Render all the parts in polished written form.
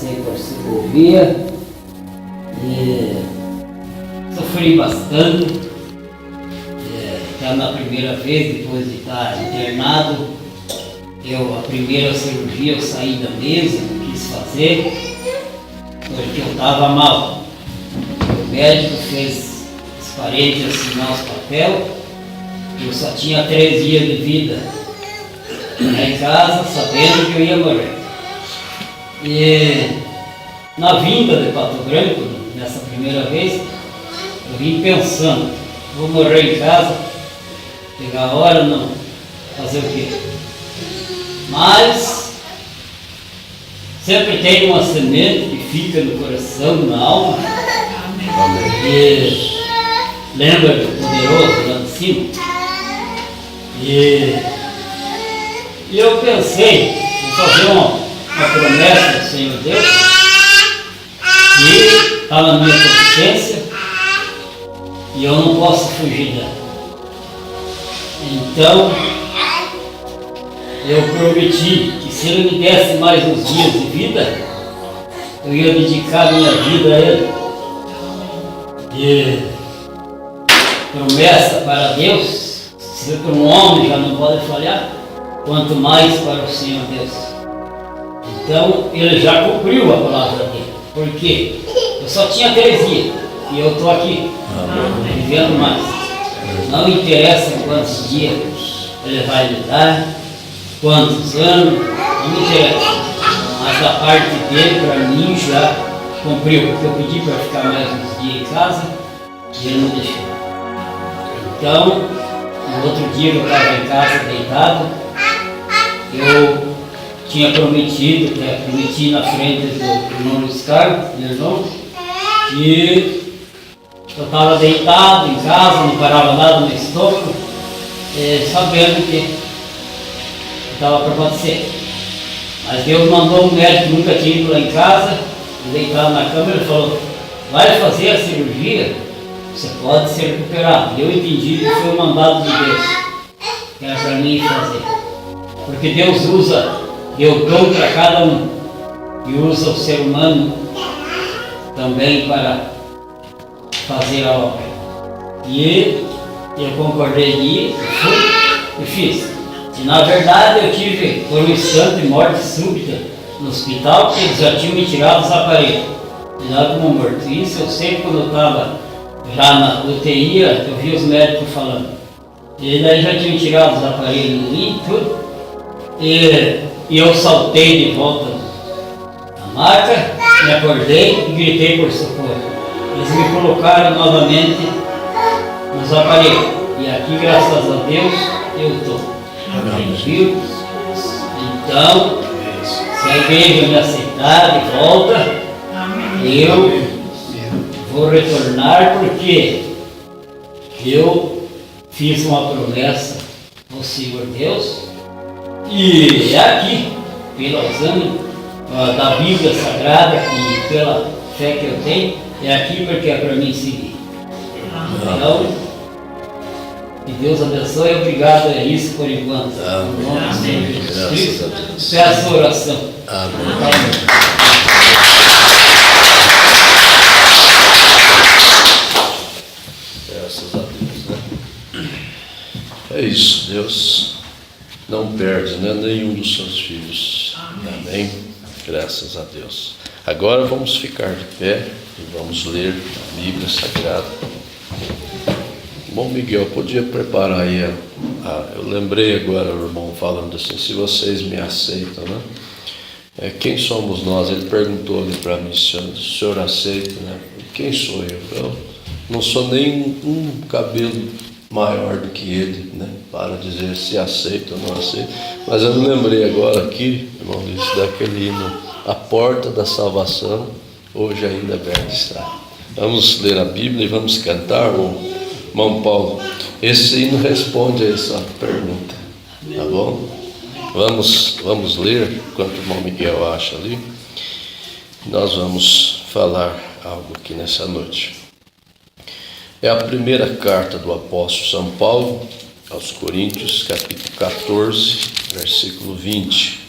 passei por cirurgia e sofri bastante. Na primeira vez, depois de estar internado, a primeira cirurgia eu saí da mesa, não quis fazer, porque eu estava mal. O médico fez os parentes assinar os papéis, eu só tinha 3 dias de vida lá em casa, sabendo que eu ia morrer. E na vinda de Pato Branco, nessa primeira vez, eu vim pensando, vou morrer em casa, pegar a hora, não, fazer o quê? Mas sempre tem uma semente que fica no coração, na alma. Amém. E lembra do poderoso lá de cima? E eu pensei em fazer uma promessa ao Senhor Deus, que está na minha consciência e eu não posso fugir dela. Então, eu prometi que se Ele me desse mais uns dias de vida, eu ia dedicar minha vida a Ele. E promessa para Deus, se para um homem já não pode falhar, quanto mais para o Senhor Deus. Então, Ele já cumpriu a palavra dele. Por quê? Eu só tinha 3 dias e eu estou aqui, vivendo mais. Não interessa quantos dias Ele vai me dar, quantos anos, não me interessa. Mas a parte dele, para mim, já cumpriu, porque eu pedi para ficar mais uns dias em casa e Ele não deixou. Então, no outro dia eu estava em casa deitado, eu tinha prometido, prometi na frente do irmão Luiz Carlos, meu irmão, que eu estava deitado em casa, não parava nada no estômago, sabendo que estava para acontecer. Mas Deus mandou um médico que nunca tinha ido lá em casa, deitado na cama, ele falou, vai fazer a cirurgia, você pode ser recuperado. E eu entendi que foi o mandado de Deus, que era para mim fazer. Porque Deus deu dom para cada um, e usa o ser humano também para fazer a obra. E eu concordei e fui e fiz. E na verdade eu tive por um instante morte súbita no hospital, porque eles já tinham me tirado os aparelhos, me dado como morto. Isso eu sei quando eu estava já na UTI, eu vi os médicos falando. E daí já tinham tirado os aparelhos em mim e tudo. E eu saltei de volta na maca, me acordei e gritei por socorro. Eles me colocaram novamente nos aparelhos. E aqui, graças a Deus, eu estou. Viu? Então, se a igreja me aceitar de volta, eu vou retornar, porque eu fiz uma promessa ao Senhor Deus. E é aqui, pelo exame da Bíblia Sagrada e pela fé que eu tenho, é aqui porque é para mim seguir. Então, que Deus abençoe e obrigado, é isso por enquanto. Em nome do Senhor Jesus Cristo, peço a oração. Amém. Graças a Deus, né? É isso, Deus não perde, né, nenhum dos seus filhos. Amém. Graças a Deus. Agora vamos ficar de pé e vamos ler a Bíblia Sagrada. Bom, Miguel, podia preparar aí. Eu lembrei agora, o irmão falando assim, se vocês me aceitam, né? Quem somos nós? Ele perguntou ali para mim, se o senhor aceita, né? Quem sou eu? Eu não sou nem um cabelo maior do que ele, né? Para dizer se aceita ou não aceita. Mas eu me lembrei agora aqui, irmão Luiz, daquele hino, a porta da salvação, hoje ainda aberta está. Vamos ler a Bíblia e vamos cantar, irmão Paulo. Esse hino responde a essa pergunta, tá bom? Vamos ler, enquanto o irmão Miguel acha ali. Nós vamos falar algo aqui nessa noite. É a primeira carta do apóstolo São Paulo aos Coríntios, capítulo 14, versículo 20.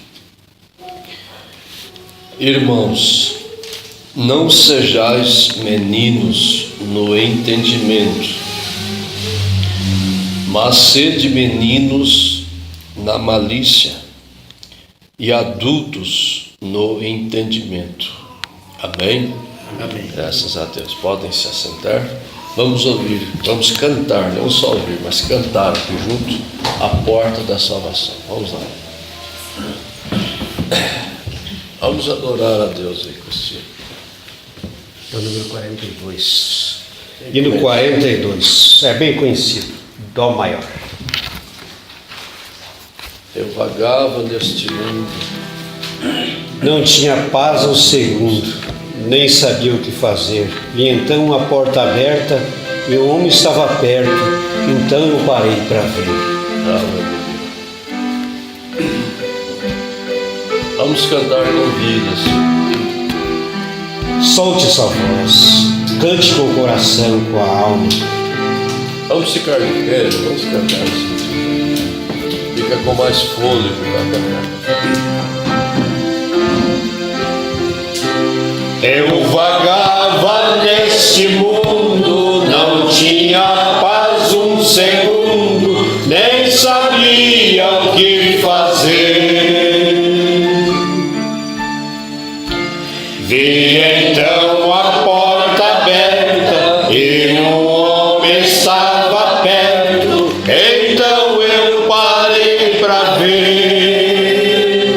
Irmãos, não sejais meninos no entendimento, mas sede meninos na malícia e adultos no entendimento. Amém? Amém. Graças a Deus. Podem se assentar. Vamos ouvir, vamos cantar, não só ouvir, mas cantar aqui junto, a porta da salvação. Vamos lá. Vamos adorar a Deus aí, Cristina. É o número 42. E no 42, é bem conhecido, Dó maior. Eu vagava neste mundo, Não tinha paz um segundo, nem sabia o que fazer. E então a porta aberta, e o homem estava perto, então eu parei para ver. Aleluia. Vamos cantar com vidas. Solte essa voz, cante com o coração, com a alma. Vamos ficar de pé, vamos cantar assim. Fica com mais fôlego para cantar. Eu vagava neste mundo, não tinha paz um segundo, nem sabia o que fazer. Vi então a porta aberta e um homem estava perto, então eu parei para ver.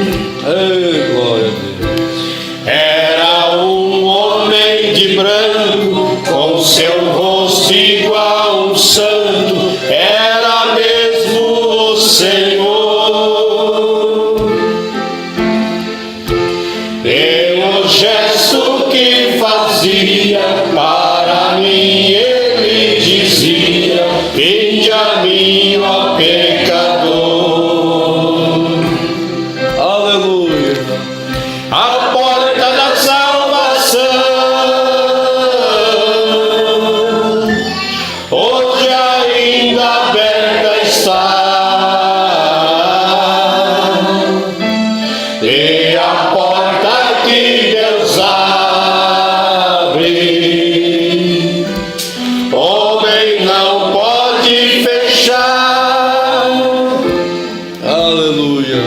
Ei, glória a Deus. Era um homem de branco, com seu rosto igual a um santo, era mesmo o Senhor. Pelo gesto que fazia, para mim ele dizia: vinde a mim, ó pecador. Aleluia. A porta da salvação hoje ainda aberta está, e a porta que Deus abre, homem não pode fechar. Aleluia.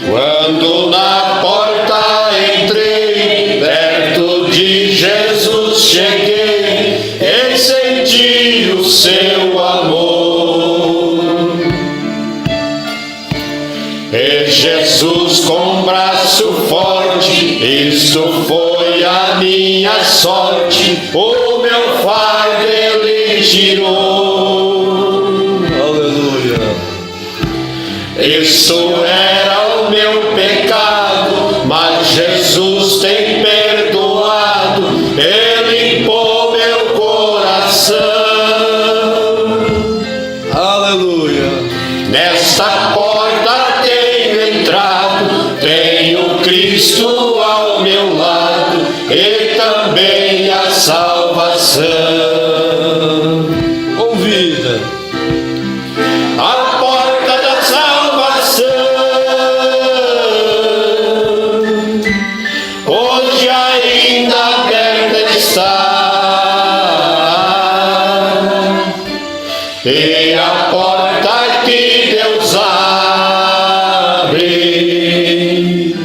Quando na porta entrei, perto de Jesus cheguei, e senti o seu amor. E Jesus com braço forte, isto foi a minha sorte, o meu fardo ele tirou. Aleluia. Isso era o meu pecado, mas Jesus tem perdoado, Ele limpou meu coração. Aleluia. Nesta porta tenho entrado, tenho Cristo ao meu lado, e também a salvação. Convida. A porta da salvação hoje ainda aberta está, e a porta que Deus abre,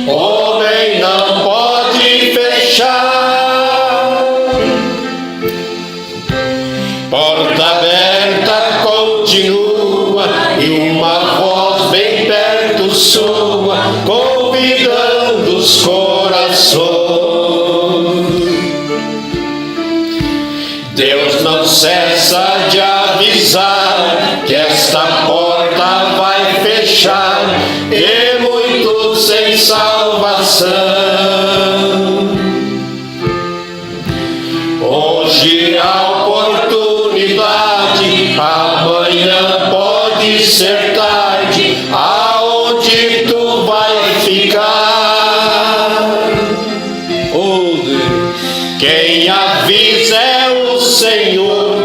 homem não pode fechar. Porta aberta continua, e uma voz bem perto soa, convidando os corações. Deus não cessa de avisar que esta porta vai fechar, e muitos sem salvação. Hoje a oportunidade, amanhã pode ser tarde, aonde tu vai ficar? Oh Deus. Quem avisa é o Senhor.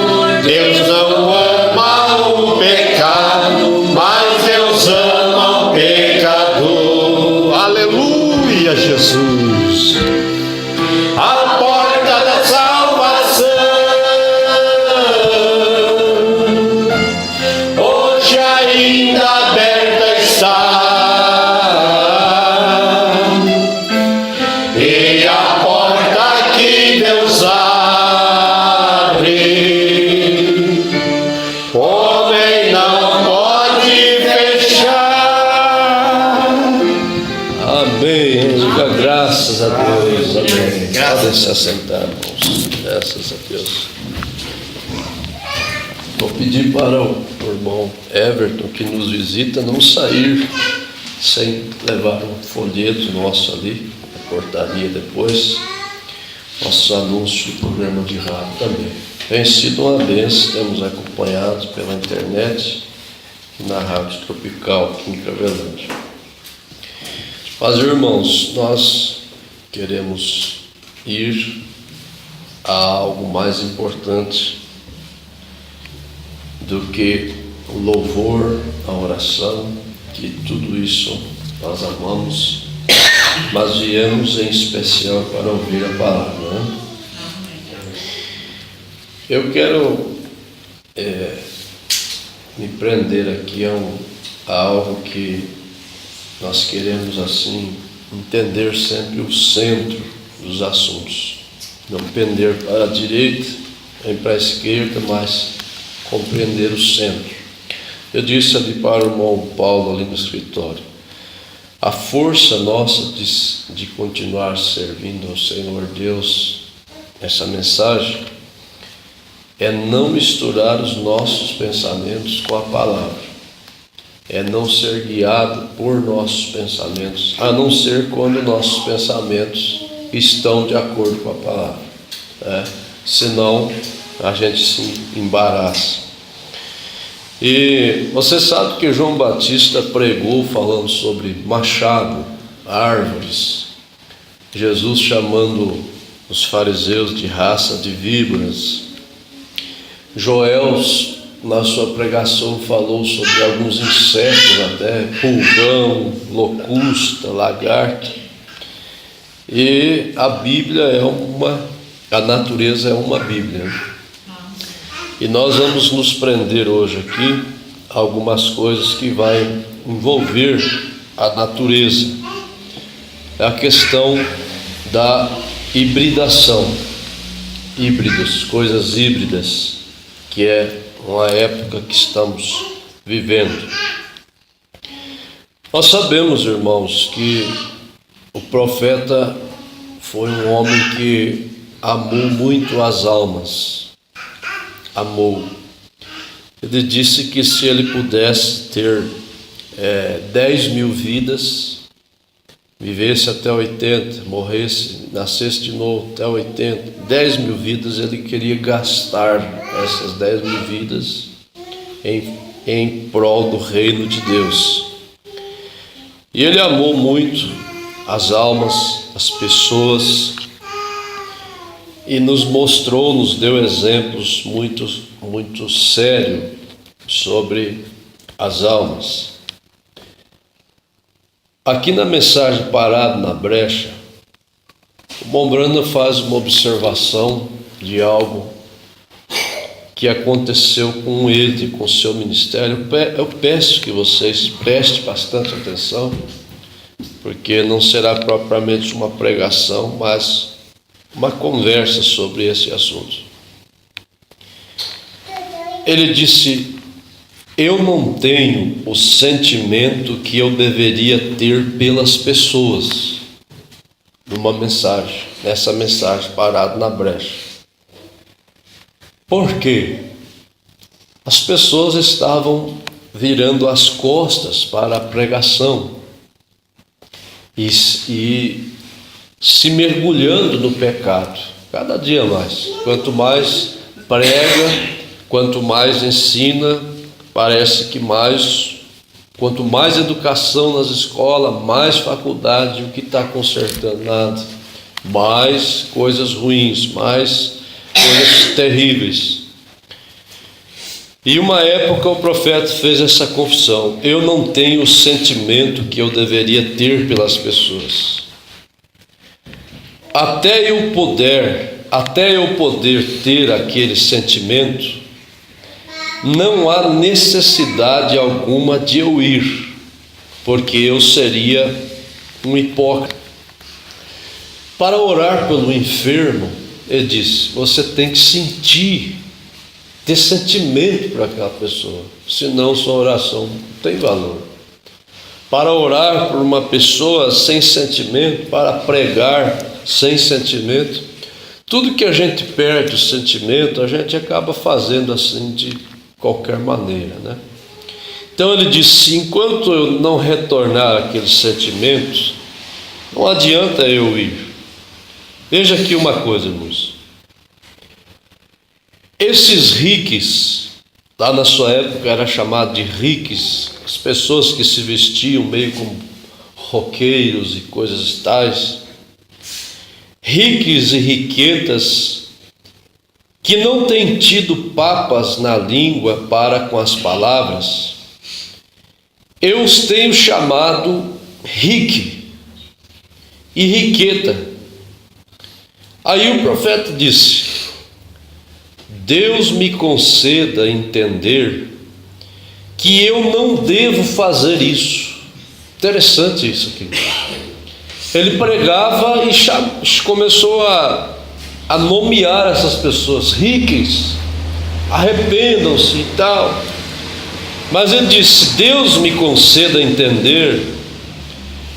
Deus não ama o pecado, mas Deus ama o pecador. Aleluia, Jesus. porta ainda aberta está. E a porta que Deus abre, homem não pode fechar. Amém. Diga graças a Deus. Amém. Podem se assentar, irmãos. Graças a Deus. Vou pedir para o irmão Everton, que nos visita, não sair sem levar um folheto nosso ali, na portaria depois, nosso anúncio do programa de rádio também. Tem sido uma bênção, temos acompanhado pela internet e na Rádio Tropical aqui em Cravelândia. Mas, irmãos, nós queremos ir a algo mais importante do que o louvor, a oração, que tudo isso nós amamos, mas viemos em especial para ouvir a palavra, né? Eu quero me prender aqui a algo que nós queremos assim entender sempre o centro dos assuntos, não pender para a direita nem para a esquerda, mas compreender o centro. Eu disse ali para o irmão Paulo ali no escritório, a força nossa de continuar servindo ao Senhor Deus, essa mensagem, é não misturar os nossos pensamentos com a palavra, é não ser guiado por nossos pensamentos, a não ser quando nossos pensamentos estão de acordo com a palavra, né? Senão a gente se embaraça. E você sabe que João Batista pregou falando sobre machado, árvores, Jesus chamando os fariseus de raça de víboras. Joel, na sua pregação, falou sobre alguns insetos até, pulgão, locusta, lagarto. E a Bíblia a natureza é uma Bíblia. E nós vamos nos prender hoje aqui a algumas coisas que vai envolver a natureza. É a questão da hibridação, híbridos, coisas híbridas, que é uma época que estamos vivendo. Nós sabemos, irmãos, que o profeta foi um homem que amou muito as almas. Amou. Ele disse que se ele pudesse ter 10.000 vidas, vivesse até 80, morresse, nascesse de novo até 80, 10.000 vidas, ele queria gastar essas 10.000 vidas em prol do reino de Deus. E ele amou muito as almas, as pessoas, e nos mostrou, nos deu exemplos muito sérios sobre as almas. Aqui na mensagem Parado na Brecha, o Mombrana faz uma observação de algo que aconteceu com ele, com o seu ministério. Eu peço que vocês prestem bastante atenção, porque não será propriamente uma pregação, mas uma conversa sobre esse assunto. Ele disse: eu não tenho o sentimento que eu deveria ter pelas pessoas. Nessa mensagem Parado na Brecha. Por quê? As pessoas estavam virando as costas para a pregação e se mergulhando no pecado, cada dia mais. Quanto mais prega, quanto mais ensina, parece que quanto mais educação nas escolas, mais faculdade, o que está consertando? Nada. Mais coisas ruins, mais coisas terríveis. E uma época o profeta fez essa confissão: eu não tenho o sentimento que eu deveria ter pelas pessoas. Até eu poder ter aquele sentimento, não há necessidade alguma de eu ir, porque eu seria um hipócrita. Para orar pelo enfermo, ele disse, você tem que sentir, ter sentimento para aquela pessoa, senão sua oração não tem valor. Para orar por uma pessoa sem sentimento, para pregar sem sentimento, tudo que a gente perde o sentimento, a gente acaba fazendo assim de qualquer maneira, né? Então ele disse, enquanto eu não retornar aqueles sentimentos, não adianta eu ir. Veja aqui uma coisa, irmãos. Esses riques, lá na sua época era chamado de riques, as pessoas que se vestiam meio como roqueiros e coisas tais, riques e riquetas, que não têm tido papas na língua para com as palavras, eu os tenho chamado rique e riqueta. Aí o profeta disse, Deus me conceda entender que eu não devo fazer isso. Interessante isso aqui. Ele pregava e começou a nomear essas pessoas, ricas, arrependam-se e tal. Mas ele disse, Deus me conceda entender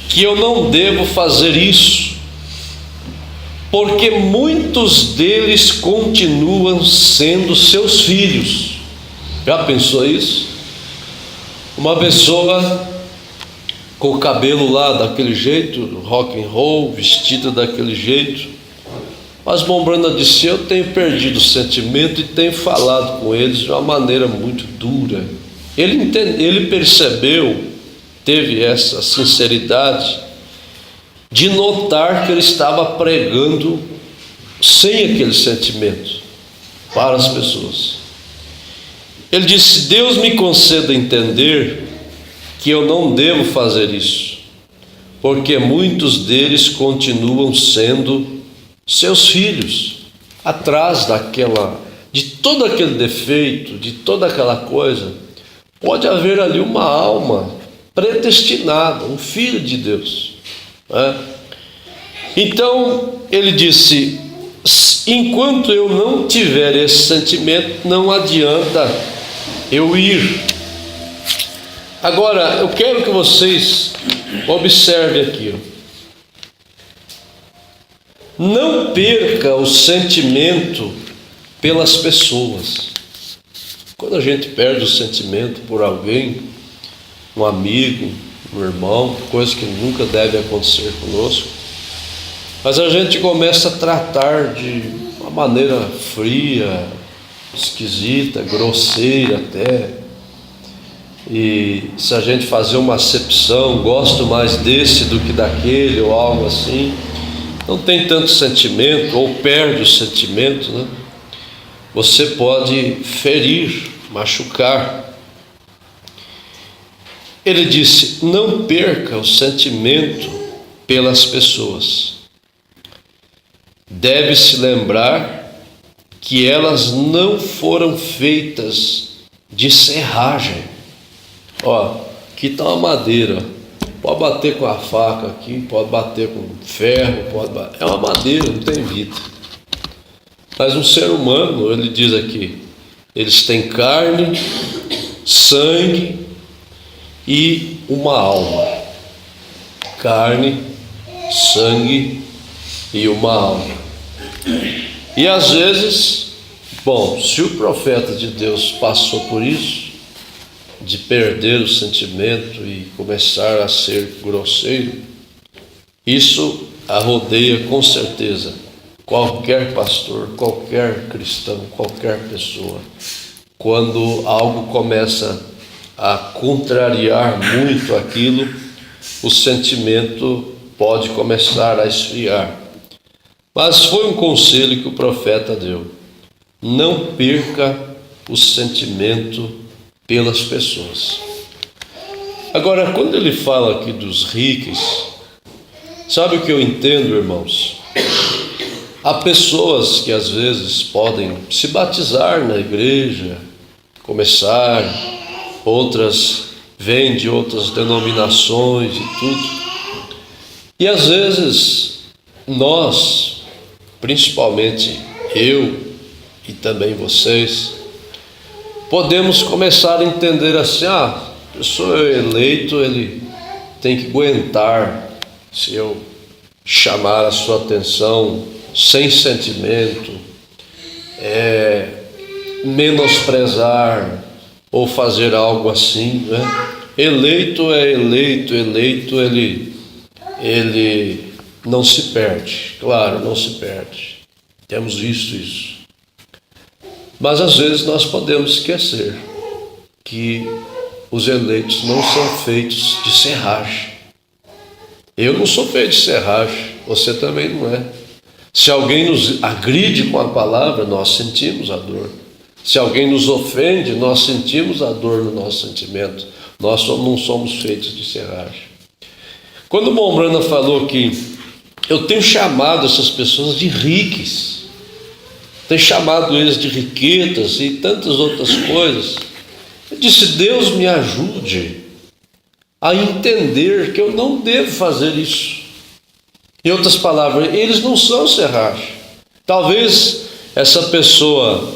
que eu não devo fazer isso, porque muitos deles continuam sendo seus filhos. Já pensou isso? Uma pessoa com o cabelo lá daquele jeito, rock and roll, vestida daquele jeito, mas Mombrana disse, eu tenho perdido o sentimento e tenho falado com eles de uma maneira muito dura. Ele percebeu, teve essa sinceridade de notar que ele estava pregando sem aquele sentimento para as pessoas. Ele disse, Deus me conceda entender que eu não devo fazer isso, porque muitos deles continuam sendo seus filhos, atrás de todo aquele defeito, de toda aquela coisa, pode haver ali uma alma predestinada, um filho de Deus. Então ele disse, enquanto eu não tiver esse sentimento, não adianta eu ir. Agora eu quero que vocês observem aqui, não perca o sentimento pelas pessoas. Quando a gente perde o sentimento por alguém, um amigo, um irmão, coisa que nunca deve acontecer conosco, mas a gente começa a tratar de uma maneira fria, esquisita, grosseira até, e se a gente fazer uma acepção, gosto mais desse do que daquele ou algo assim, não tem tanto sentimento ou perde o sentimento, né? Você pode ferir, machucar. Ele disse, não perca o sentimento pelas pessoas. Deve-se lembrar que elas não foram feitas de serragem. Ó, aqui está uma madeira, pode bater com a faca aqui, pode bater com ferro, é uma madeira, não tem vida. Mas um ser humano, ele diz aqui, eles têm carne, sangue e uma alma. Carne, sangue e uma alma. E às vezes, bom, se o profeta de Deus passou por isso, de perder o sentimento e começar a ser grosseiro, isso rodeia com certeza qualquer pastor, qualquer cristão, qualquer pessoa. Quando algo começa a contrariar muito aquilo, o sentimento pode começar a esfriar. Mas foi um conselho que o profeta deu: não perca o sentimento pelas pessoas. Agora, quando ele fala aqui dos ricos, sabe o que eu entendo, irmãos? Há pessoas que às vezes podem se batizar na igreja, começar, outras vêm de outras denominações e tudo. E às vezes nós, principalmente eu e também vocês, podemos começar a entender assim: a pessoa eleito, ele tem que aguentar se eu chamar a sua atenção sem sentimento, menosprezar ou fazer algo assim, né? Eleito é eleito, ele não se perde, claro, não se perde. Temos visto isso. Mas às vezes nós podemos esquecer que os eleitos não são feitos de serragem. Eu não sou feito de serragem, você também não é. Se alguém nos agride com a palavra, nós sentimos a dor. Se alguém nos ofende, nós sentimos a dor no nosso sentimento. Nós não somos feitos de serragem. Quando o Mombrana falou que eu tenho chamado essas pessoas de riques, tenho chamado eles de riquetas e tantas outras coisas, eu disse: Deus me ajude a entender que eu não devo fazer isso. Em outras palavras, eles não são serragem. Talvez essa pessoa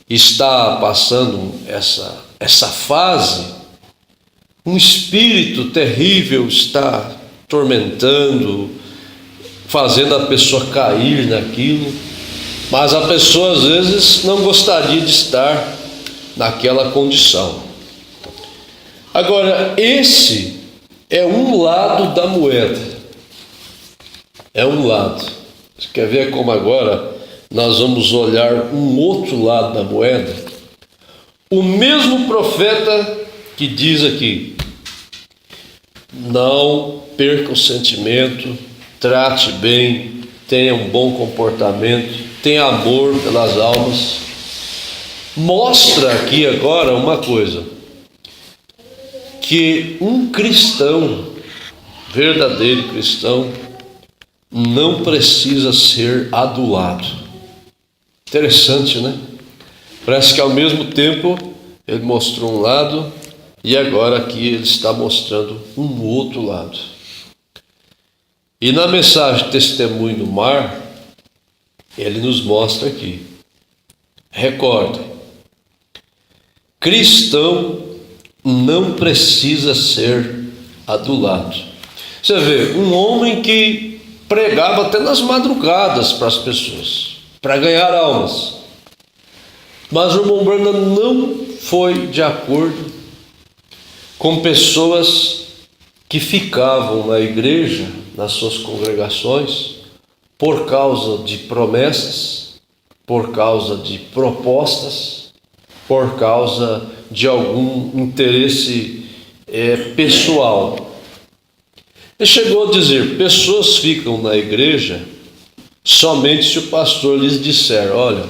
está passando essa fase, um espírito terrível está tormentando, fazendo a pessoa cair naquilo, mas a pessoa às vezes não gostaria de estar naquela condição. Agora, esse é um lado da moeda. É um lado. Você quer ver como agora nós vamos olhar um outro lado da moeda? O mesmo profeta que diz aqui: não perca o sentimento, trate bem, tenha um bom comportamento, tenha amor pelas almas. Mostra aqui agora uma coisa, que um cristão, verdadeiro cristão, não precisa ser adulado. Interessante, né? Parece que ao mesmo tempo ele mostrou um lado e agora aqui ele está mostrando um outro lado. E na mensagem Testemunho no Mar, ele nos mostra aqui: recordem, cristão não precisa ser adulado. Você vê, um homem que pregava até nas madrugadas para as pessoas, para ganhar almas. Mas o irmão Branham não foi de acordo com pessoas que ficavam na igreja, nas suas congregações, por causa de promessas, por causa de propostas, por causa de algum interesse pessoal. Ele chegou a dizer: pessoas ficam na igreja somente se o pastor lhes disser: olha,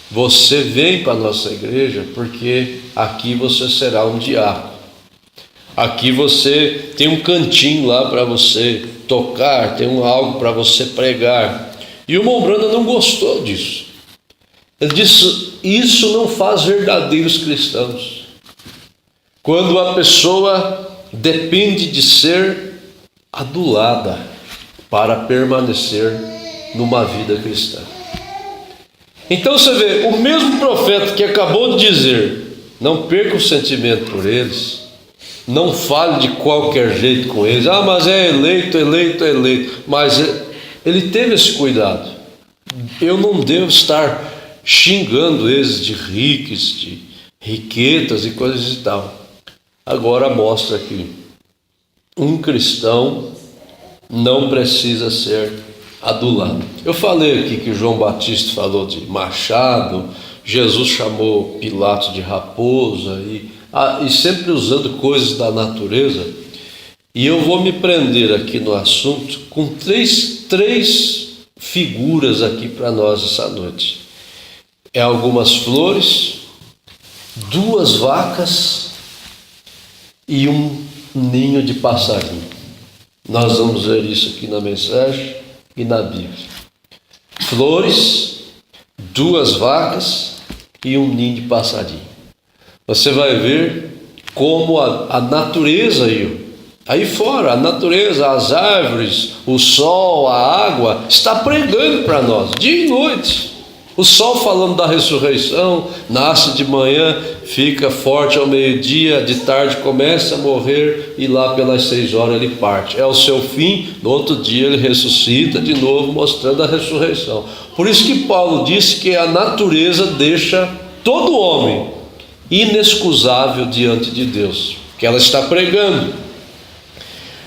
você vem para a nossa igreja porque aqui você será um diácono, aqui você tem um cantinho lá para você tocar, tem algo para você pregar. E o Mombrana não gostou disso. Ele disse: isso não faz verdadeiros cristãos. Quando a pessoa depende de ser adulada para permanecer numa vida cristã. Então você vê, o mesmo profeta que acabou de dizer: não perca o sentimento por eles, não fale de qualquer jeito com eles, mas é eleito, mas ele teve esse cuidado. Eu não devo estar xingando eles de ricos, de riquetas e coisas e tal. Agora mostra aqui: um cristão não precisa ser adulado. Eu falei aqui que João Batista falou de machado, Jesus chamou Pilatos de raposa, e sempre usando coisas da natureza. E eu vou me prender aqui no assunto com três figuras aqui para nós essa noite. Algumas flores, 2 vacas e um ninho de passarinho. Nós vamos ver isso aqui na mensagem e na Bíblia. Flores, 2 vacas e um ninho de passarinho. você vai ver como a natureza aí fora, a natureza, as árvores, o sol, a água, está pregando para nós, dia e noite. O sol falando da ressurreição, nasce de manhã, fica forte ao meio-dia, de tarde começa a morrer e lá pelas 6 horas ele parte. É o seu fim, no outro dia ele ressuscita de novo, mostrando a ressurreição. Por isso que Paulo disse que a natureza deixa todo homem inexcusável diante de Deus, que ela está pregando.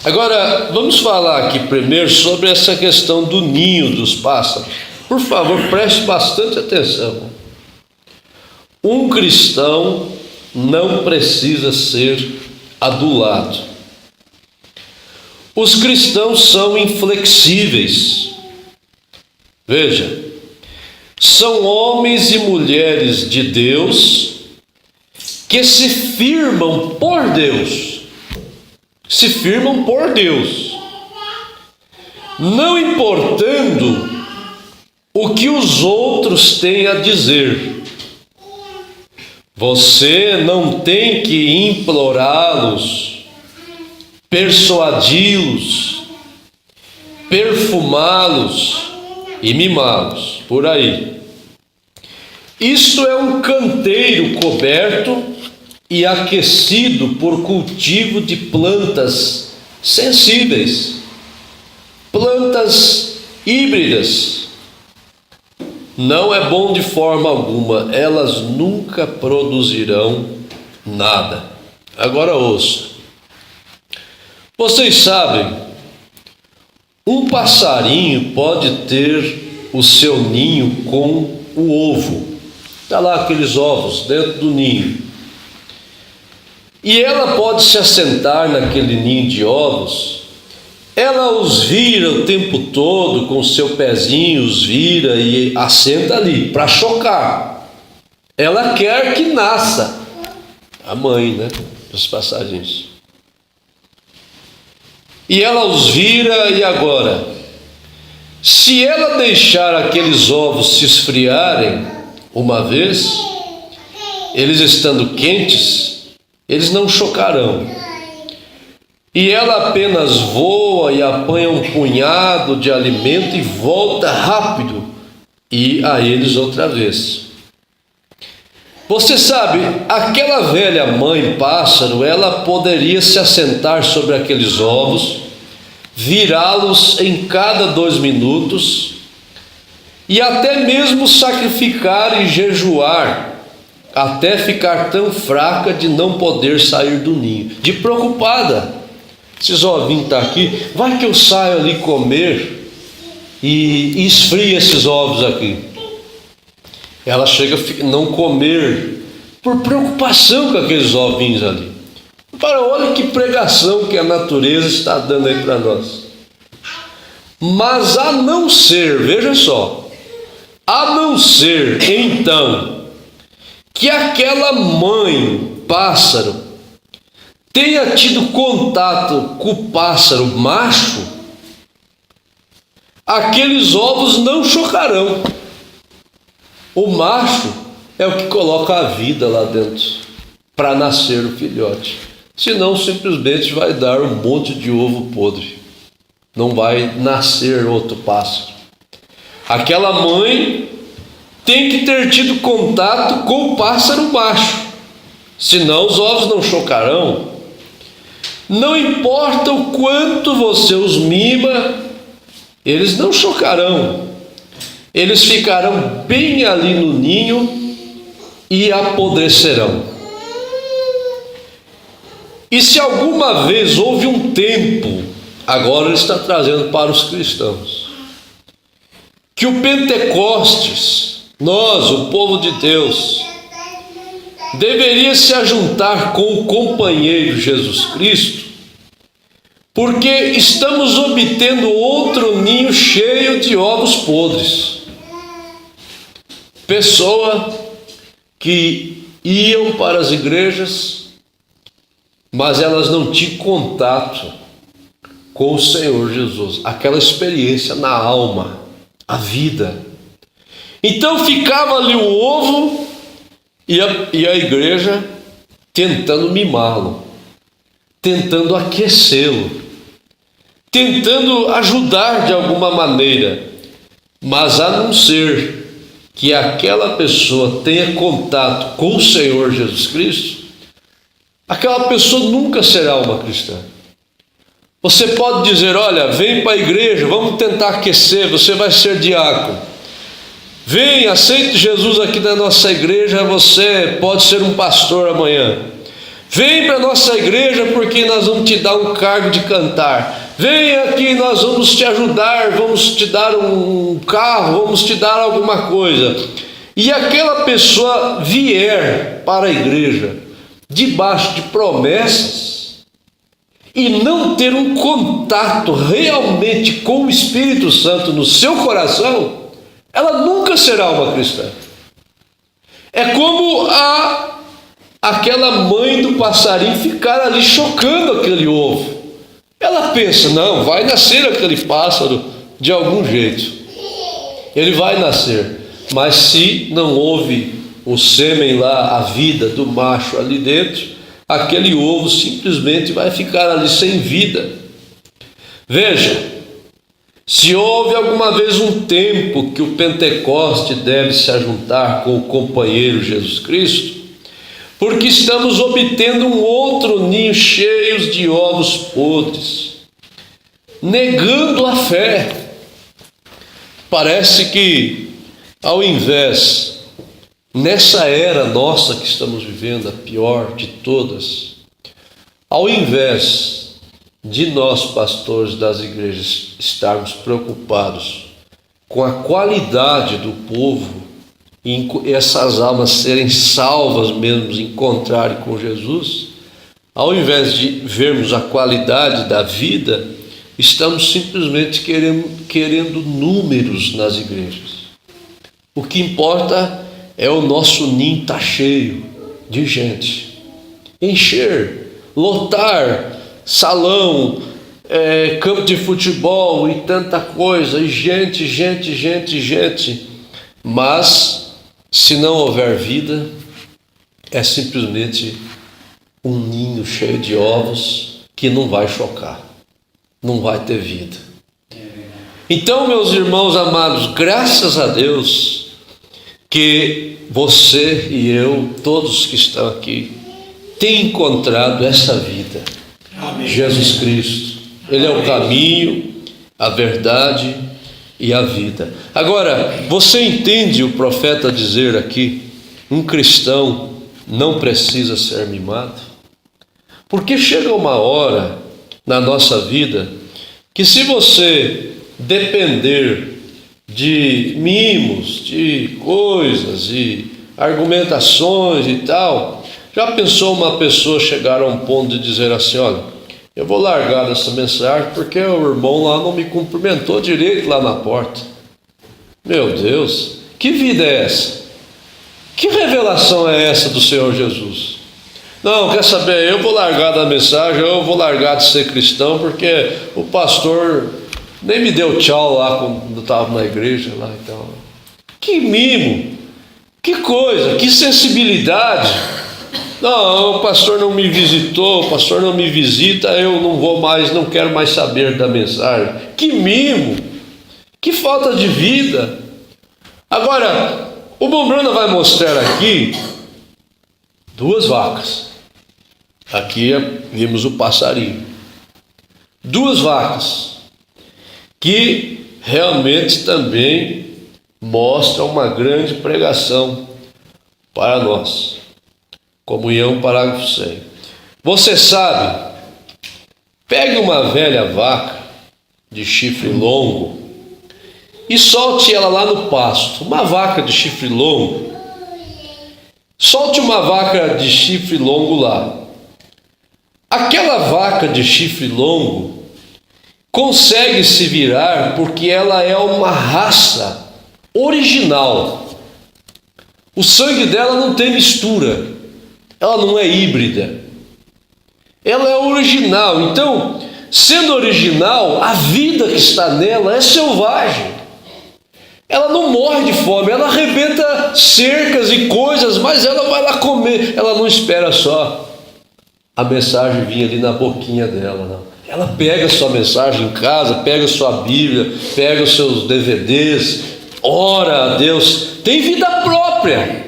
Agora, vamos falar aqui primeiro sobre essa questão do ninho dos pássaros. Por favor, preste bastante atenção. Um cristão não precisa ser adulado. Os cristãos são inflexíveis. Veja, são homens e mulheres de Deus que se firmam por Deus. Se firmam por Deus. Não importando o que os outros têm a dizer. Você não tem que implorá-los, persuadi-los, perfumá-los e mimá-los, por aí. Isto é um canteiro coberto e aquecido por cultivo de plantas sensíveis, plantas híbridas. Não é bom de forma alguma, elas nunca produzirão nada. Agora ouça. Vocês sabem, um passarinho pode ter o seu ninho com o ovo. Está lá aqueles ovos dentro do ninho. E ela pode se assentar naquele ninho de ovos. Ela os vira o tempo todo com o seu pezinho, os vira e assenta ali para chocar. Ela quer que nasça a mãe, né, dos passarinhos. E ela os vira e agora, se ela deixar aqueles ovos se esfriarem uma vez, eles estando quentes, eles não chocarão. E ela apenas voa e apanha um punhado de alimento e volta rápido e a eles outra vez. Você sabe, aquela velha mãe pássaro, ela poderia se assentar sobre aqueles ovos, virá-los em cada 2 minutos e até mesmo sacrificar e jejuar, até ficar tão fraca de não poder sair do ninho, de preocupada. Esses ovinhos estão aqui, vai que eu saio ali comer e esfria esses ovos aqui. Ela chega a não comer por preocupação com aqueles ovinhos ali. Olha que pregação que a natureza está dando aí para nós. Mas a não ser, veja só, a não ser então que aquela mãe pássaro tenha tido contato com o pássaro macho, aqueles ovos não chocarão. O macho é o que coloca a vida lá dentro para nascer o filhote. Senão simplesmente vai dar um monte de ovo podre. Não vai nascer outro pássaro. Aquela mãe tem que ter tido contato com o pássaro macho. Senão os ovos não chocarão. Não importa o quanto você os mima, eles não chocarão. Eles ficarão bem ali no ninho e apodrecerão. E se alguma vez houve um tempo, agora ele está trazendo para os cristãos, que o Pentecostes, nós, o povo de Deus, deveria se ajuntar com o companheiro Jesus Cristo, porque estamos obtendo outro ninho cheio de ovos podres. Pessoa que iam para as igrejas, mas elas não tinham contato com o Senhor Jesus, aquela experiência na alma, a vida. Então ficava ali o ovo e a igreja tentando mimá-lo, tentando aquecê-lo, tentando ajudar de alguma maneira, mas a não ser que aquela pessoa tenha contato com o Senhor Jesus Cristo, aquela pessoa nunca será uma cristã. Você pode dizer: olha, vem para a igreja, vamos tentar aquecer, você vai ser diácono. Vem, aceite Jesus aqui na nossa igreja, você pode ser um pastor amanhã. Vem para a nossa igreja porque nós vamos te dar um cargo de cantar. Vem aqui, nós vamos te ajudar, vamos te dar um carro, vamos te dar alguma coisa. E aquela pessoa vier para a igreja debaixo de promessas e não ter um contato realmente com o Espírito Santo no seu coração, ela nunca será uma cristã. É como aquela mãe do passarinho ficar ali chocando aquele ovo. Ela pensa: não, vai nascer aquele pássaro de algum jeito. Ele vai nascer. Mas se não houve o sêmen lá, a vida do macho ali dentro, aquele ovo simplesmente vai ficar ali sem vida. Veja, se houve alguma vez um tempo que o Pentecoste deve se ajuntar com o companheiro Jesus Cristo, porque estamos obtendo um outro ninho cheio de ovos podres, negando a fé. Parece que, ao invés, nessa era nossa que estamos vivendo, a pior de todas, ao invés de nós, pastores das igrejas, estarmos preocupados com a qualidade do povo, e essas almas serem salvas mesmo, encontrarem com Jesus, ao invés de vermos a qualidade da vida, estamos simplesmente querendo números nas igrejas. O que importa é o nosso ninho estar cheio de gente, encher, lotar salão, campo de futebol e tanta coisa, e gente, mas se não houver vida, é simplesmente um ninho cheio de ovos que não vai chocar, não vai ter vida. Então, meus irmãos amados, graças a Deus que você e eu, todos que estão aqui, têm encontrado essa vida. Amém. Jesus Cristo, Ele é o caminho, a verdade e a vida. Agora, você entende o profeta dizer aqui: um cristão não precisa ser mimado? Porque chega uma hora na nossa vida que, se você depender de mimos, de coisas e argumentações e tal, já pensou uma pessoa chegar a um ponto de dizer assim: olha, eu vou largar essa mensagem porque o irmão lá não me cumprimentou direito lá na porta. Meu Deus, que vida é essa? Que revelação é essa do Senhor Jesus? Não, quer saber, eu vou largar da mensagem, eu vou largar de ser cristão porque o pastor nem me deu tchau lá quando eu estava na igreja lá, então. Que mimo, que coisa, que sensibilidade. Não, o pastor não me visitou, o pastor não me visita, eu não vou mais, não quero mais saber da mensagem. Que mimo, que falta de vida. Agora, o Bombrana vai mostrar aqui duas vacas. Aqui vimos o passarinho. Duas vacas que realmente também mostram uma grande pregação para nós. Comunhão, parágrafo 100. Você sabe, pegue uma velha vaca de chifre longo e solte ela lá no pasto. Uma vaca de chifre longo. Solte uma vaca de chifre longo lá. Aquela vaca de chifre longo consegue se virar porque ela é uma raça original. O sangue dela não tem mistura. Ela não é híbrida, ela é original. Então, sendo original, a vida que está nela é selvagem. Ela não morre de fome, ela arrebenta cercas e coisas, mas ela vai lá comer. Ela não espera só a mensagem vinha ali na boquinha dela, não. Ela pega a sua mensagem em casa, pega a sua Bíblia, pega os seus DVDs, ora a Deus, tem vida própria.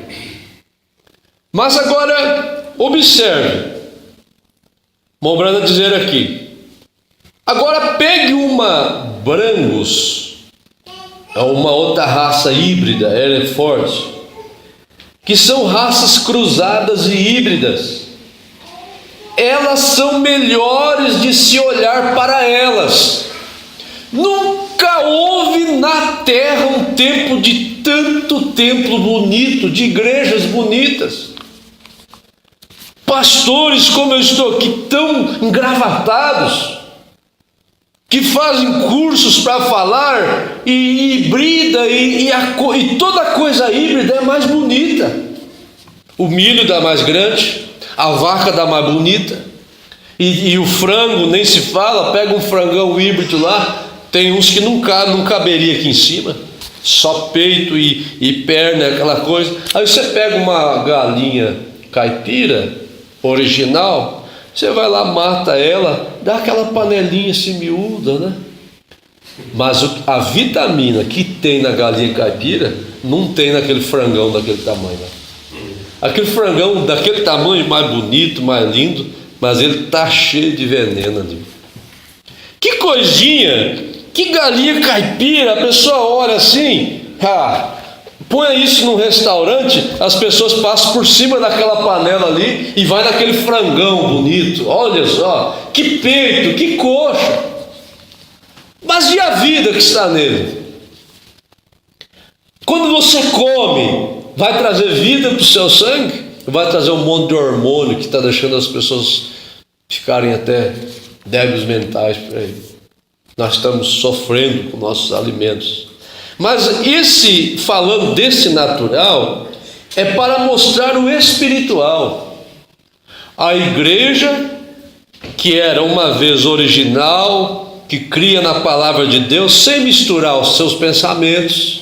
Mas agora, observe, Mombrana dizer aqui, agora pegue uma Brangus, uma outra raça híbrida, Hereford, que são raças cruzadas e híbridas. Elas são melhores de se olhar para elas. Nunca houve na terra um tempo de tanto templo bonito, de igrejas bonitas. Pastores como eu estou aqui, tão engravatados, que fazem cursos para falar e hibrida, e toda coisa híbrida é mais bonita. O milho dá mais grande, a vaca dá mais bonita, e o frango nem se fala. Pega um frangão híbrido lá, tem uns que não caberia aqui em cima, só peito e perna, aquela coisa. Aí você pega uma galinha caipira original, você vai lá, mata ela, dá aquela panelinha assim miúda, né? Mas a vitamina que tem na galinha caipira não tem naquele frangão daquele tamanho, né? Aquele frangão daquele tamanho, mais bonito, mais lindo, mas ele está cheio de veneno ali. Que coisinha, que galinha caipira, a pessoa olha assim, põe isso num restaurante, as pessoas passam por cima daquela panela ali e vai naquele frangão bonito, olha só, que peito, que coxa. Mas e a vida que está nele? Quando você come, vai trazer vida para o seu sangue? Vai trazer um monte de hormônio que está deixando as pessoas ficarem até débeis mentais por aí. Nós estamos sofrendo com nossos alimentos. Mas falando desse natural, é para mostrar o espiritual. A igreja, que era uma vez original, que cria na palavra de Deus, sem misturar os seus pensamentos.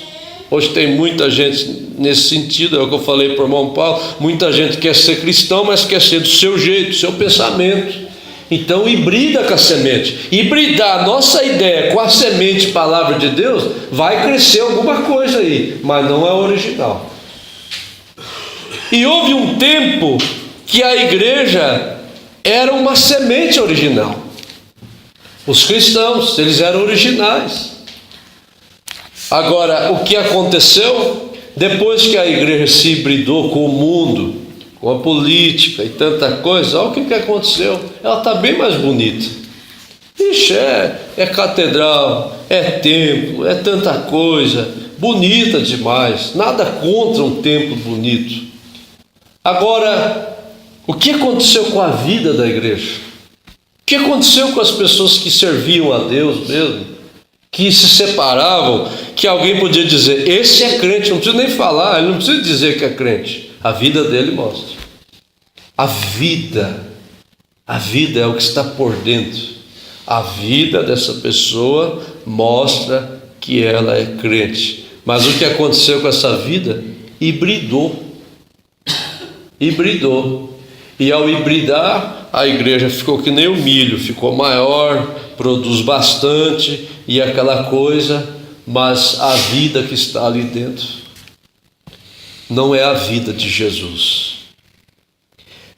Hoje tem muita gente nesse sentido, é o que eu falei para o irmão Paulo, muita gente quer ser cristão, mas quer ser do seu jeito, do seu pensamento. Então hibrida com a semente. Hibridar a nossa ideia com a semente palavra de Deus, vai crescer alguma coisa aí, mas não é original. E houve um tempo que a igreja era uma semente original. Os cristãos, eles eram originais. Agora, o que aconteceu? Depois que a igreja se hibridou com o mundo, com a política e tanta coisa, olha o que aconteceu. Ela está bem mais bonita. Ixi, é catedral, é templo, é tanta coisa, bonita demais. Nada contra um templo bonito. Agora, o que aconteceu com a vida da igreja? O que aconteceu com as pessoas que serviam a Deus mesmo? Que se separavam, que alguém podia dizer, esse é crente, não precisa nem falar, ele não precisa dizer que é crente. A vida dele mostra. A vida é o que está por dentro. A vida dessa pessoa mostra que ela é crente. Mas o que aconteceu com essa vida? Hibridou. E ao hibridar, a igreja ficou que nem o milho, ficou maior, produz bastante e aquela coisa, mas a vida que está ali dentro não é a vida de Jesus.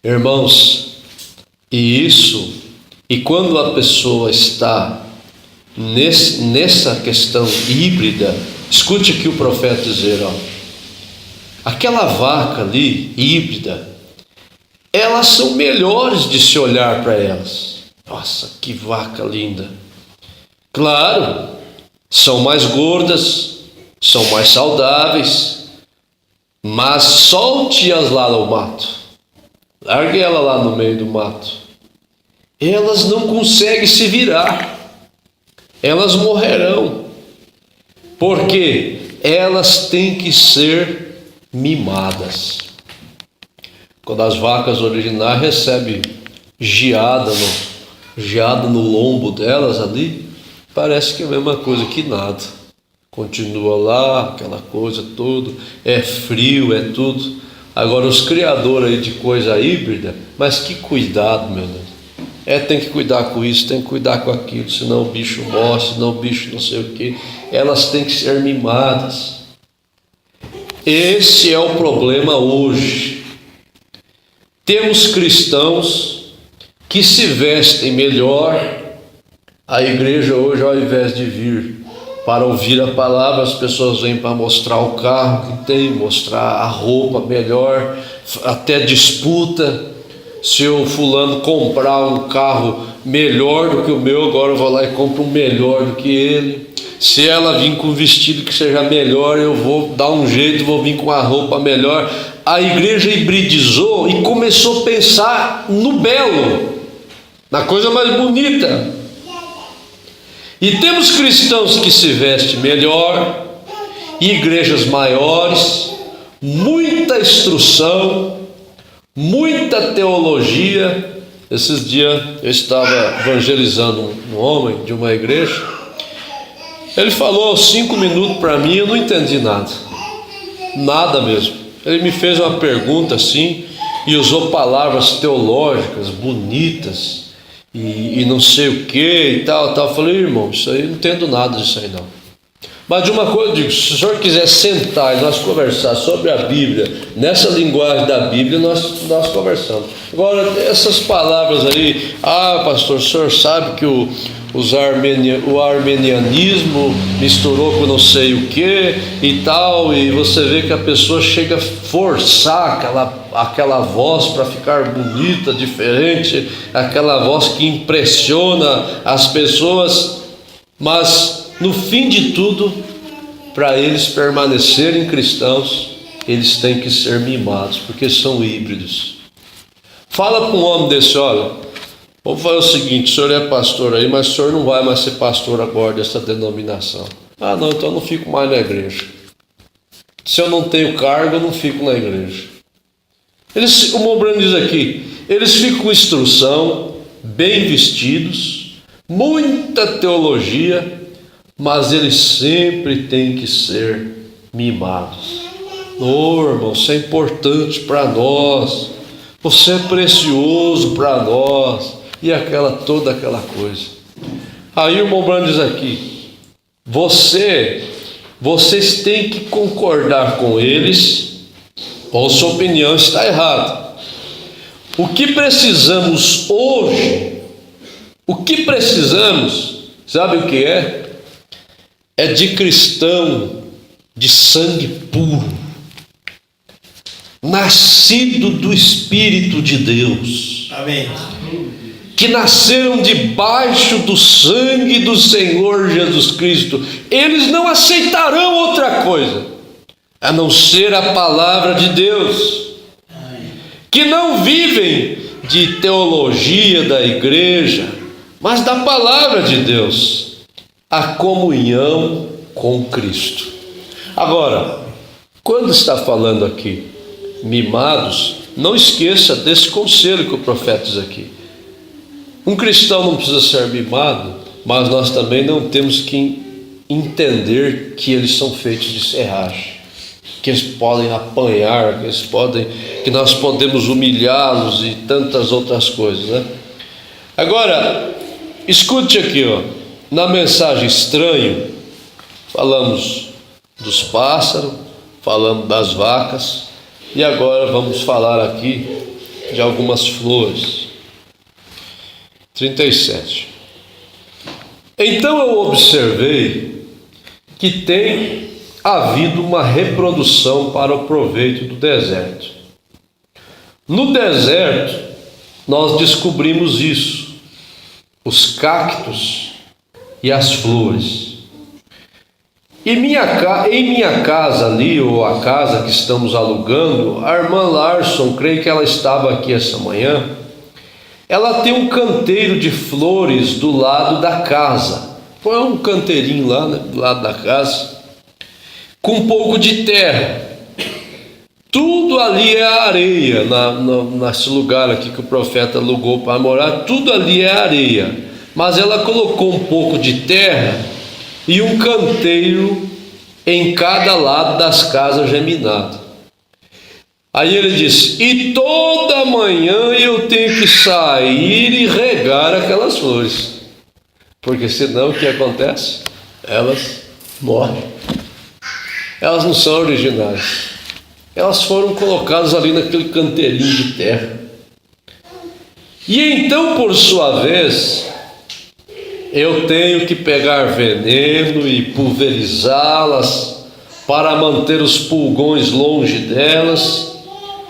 Irmãos, e quando a pessoa está nessa questão híbrida, escute aqui o profeta dizer, aquela vaca ali, híbrida, elas são melhores de se olhar para elas. Nossa, que vaca linda. Claro, são mais gordas, são mais saudáveis, mas solte-as lá no mato. Largue ela lá no meio do mato. Elas não conseguem se virar. Elas morrerão. Porque elas têm que ser mimadas. Quando as vacas originais recebem geada no lombo delas ali, parece que é a mesma coisa que nada. Continua lá, aquela coisa toda, é frio, é tudo. Agora, os criadores aí de coisa híbrida, mas que cuidado, meu Deus. Tem que cuidar com isso, tem que cuidar com aquilo, senão o bicho morre, senão o bicho não sei o que. Elas têm que ser mimadas. Esse é o problema hoje. Temos cristãos que se vestem melhor. A igreja hoje, ao invés de vir para ouvir a palavra, as pessoas vêm para mostrar o carro que tem, mostrar a roupa melhor, até disputa. Se o fulano comprar um carro melhor do que o meu, agora eu vou lá e compro um melhor do que ele. Se ela vir com um vestido que seja melhor, eu vou dar um jeito, vou vir com a roupa melhor. A igreja hibridizou e começou a pensar no belo, na coisa mais bonita. E temos cristãos que se vestem melhor, igrejas maiores, muita instrução, muita teologia. Esses dias eu estava evangelizando um homem de uma igreja. Ele falou 5 minutos para mim, eu não entendi nada mesmo. Ele me fez uma pergunta assim e usou palavras teológicas bonitas e não sei o que e tal. Eu falei, irmão, isso aí eu não entendo nada disso aí não. Mas de uma coisa eu digo, se o senhor quiser sentar e nós conversar sobre a Bíblia, nessa linguagem da Bíblia, nós conversamos. Agora, essas palavras aí, pastor, o senhor sabe que o armenianismo misturou com não sei o que e tal, e você vê que a pessoa chega a forçar aquela voz para ficar bonita, diferente, aquela voz que impressiona as pessoas, mas no fim de tudo, para eles permanecerem cristãos, eles têm que ser mimados, porque são híbridos. Fala para um homem desse, olha, vamos fazer o seguinte, o senhor é pastor aí, mas o senhor não vai mais ser pastor agora dessa denominação. Não, então eu não fico mais na igreja. Se eu não tenho cargo, eu não fico na igreja. O Mobrano diz aqui, eles ficam com instrução, bem vestidos, muita teologia, mas eles sempre têm que ser mimados. Irmão, isso é importante para nós, você é precioso para nós, e toda aquela coisa. Aí o irmão Brando diz aqui, vocês têm que concordar com eles, ou sua opinião está errada. O que precisamos hoje, sabe o que é? É de cristão de sangue puro, nascido do Espírito de Deus. Amém. Que nasceram debaixo do sangue do Senhor Jesus Cristo. Eles não aceitarão outra coisa a não ser a palavra de Deus. Que não vivem de teologia da igreja, mas da palavra de Deus. A comunhão com Cristo. Agora, quando está falando aqui mimados, não esqueça desse conselho que o profeta diz aqui. Um cristão não precisa ser mimado, mas nós também não temos que entender que eles são feitos de serragem, que eles podem apanhar, que nós podemos humilhá-los e tantas outras coisas, né? Agora, escute aqui, na mensagem Estranho, falamos dos pássaros, falamos das vacas, e agora vamos falar aqui de algumas flores. 37. Então eu observei que tem havido uma reprodução para o proveito do deserto. No deserto, nós descobrimos isso, os cactos e as flores. Em minha casa ali, ou a casa que estamos alugando, a irmã Larson, creio que ela estava aqui essa manhã, ela tem um canteiro de flores do lado da casa. Põe um canteirinho lá, né, do lado da casa, com um pouco de terra. Tudo ali é areia, nesse lugar aqui que o profeta alugou para morar, tudo ali é areia. Mas ela colocou um pouco de terra e um canteiro em cada lado das casas geminadas. Aí ele disse: e toda manhã eu tenho que sair e regar aquelas flores, porque senão o que acontece? Elas morrem. Elas não são originais. Elas foram colocadas ali naquele canteirinho de terra. E então, por sua vez, eu tenho que pegar veneno e pulverizá-las para manter os pulgões longe delas,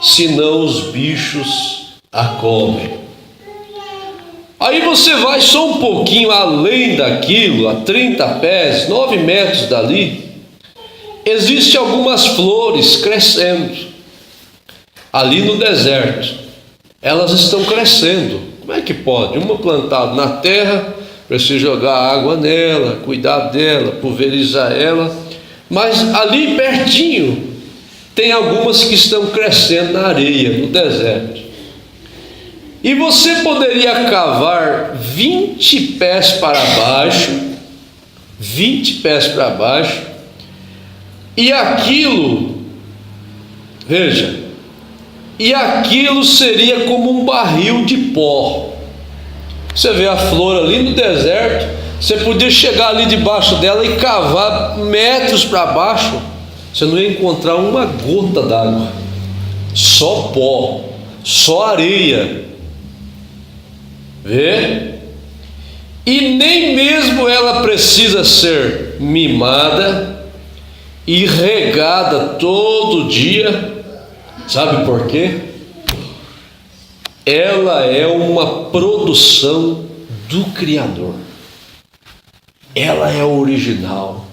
senão os bichos a comem. Aí você vai só um pouquinho além daquilo, a 30 pés, 9 metros dali, existem algumas flores crescendo, ali no deserto. Elas estão crescendo. Como é que pode? Uma plantada na terra, precisa jogar água nela, cuidar dela, pulverizar ela, mas ali pertinho tem algumas que estão crescendo na areia, no deserto. E você poderia cavar 20 pés para baixo, 20 pés para baixo, e aquilo, veja, e aquilo seria como um barril de pó. Você vê a flor ali no deserto, você podia chegar ali debaixo dela e cavar metros para baixo, você não ia encontrar uma gota d'água, só pó, só areia. Vê? E nem mesmo ela precisa ser mimada e regada todo dia. Sabe por quê? Ela é uma produção do Criador. Ela é original.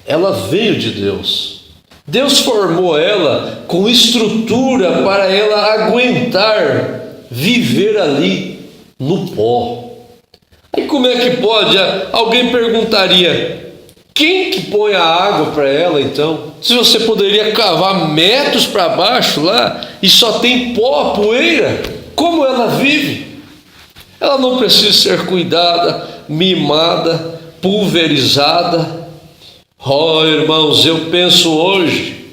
Ela veio de Deus. Deus formou ela com estrutura para ela aguentar viver ali no pó. E como é que pode? Alguém perguntaria: quem que põe a água para ela então? Se você poderia cavar metros para baixo lá e só tem pó, poeira, como ela vive? Ela não precisa ser cuidada, mimada, pulverizada. Oh, irmãos, eu penso hoje,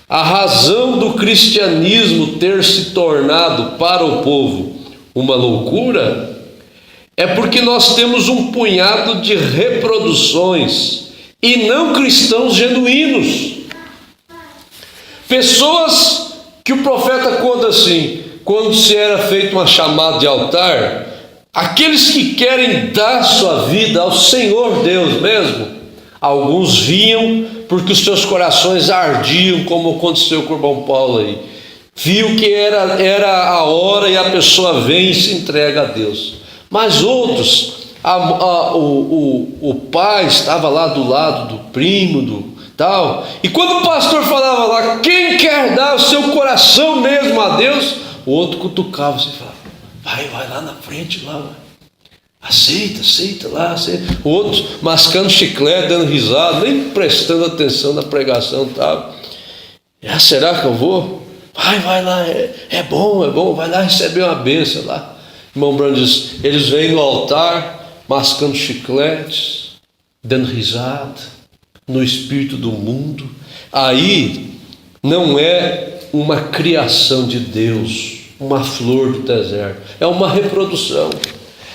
a razão do cristianismo ter se tornado para o povo uma loucura é porque nós temos um punhado de reproduções e não cristãos genuínos. Pessoas que o profeta conta assim, quando se era feita uma chamada de altar, aqueles que querem dar sua vida ao Senhor Deus mesmo, alguns vinham porque os seus corações ardiam, como aconteceu com o irmão Paulo aí. Viu que era a hora e a pessoa vem e se entrega a Deus. Mas outros, o pai estava lá do lado do primo, tal, e quando o pastor falava lá, quem quer dar o seu coração mesmo a Deus, o outro cutucava e falava, vai lá na frente lá, aceita lá, aceita. O outro mascando chiclete, dando risada, nem prestando atenção na pregação, tal. Será que eu vou? Vai lá, é bom, vai lá receber uma bênção lá. Irmão Bruno diz, eles vêm no altar, mascando chicletes, dando risada, no espírito do mundo. Aí não é uma criação de Deus, uma flor do deserto, é uma reprodução.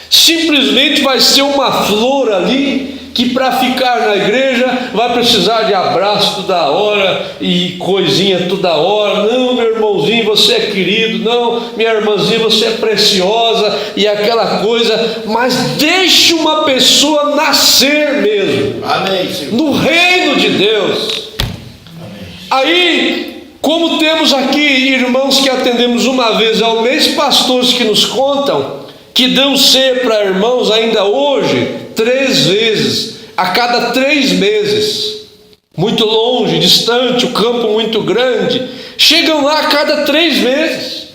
Simplesmente vai ser uma flor ali que para ficar na igreja vai precisar de abraço toda hora e coisinha toda hora. Não, meu irmãozinho, você é querido. Não, minha irmãzinha, você é preciosa e aquela coisa. Mas deixe uma pessoa nascer mesmo. Amém, Senhor. No reino de Deus. Amém. Aí, como temos aqui irmãos que atendemos uma vez ao mês, pastores que nos contam que dão ceia para irmãos ainda hoje 3 vezes, a cada 3 meses, muito longe, distante, o campo muito grande, chegam lá a cada 3 meses.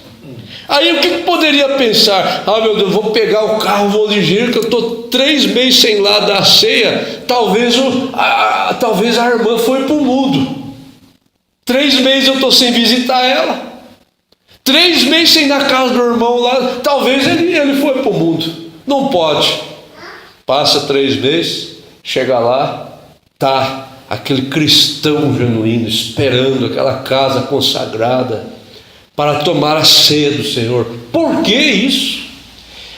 Aí o que poderia pensar? Meu Deus, vou pegar o carro, vou ligeiro, que eu estou 3 meses sem lá dar ceia, talvez a irmã foi para o mundo, 3 meses eu estou sem visitar ela, 3 meses sem ir na casa do irmão lá, talvez ele foi para o mundo. Não pode. Passa 3 meses, chega lá, tá aquele cristão genuíno esperando aquela casa consagrada, para tomar a ceia do Senhor. Por que isso?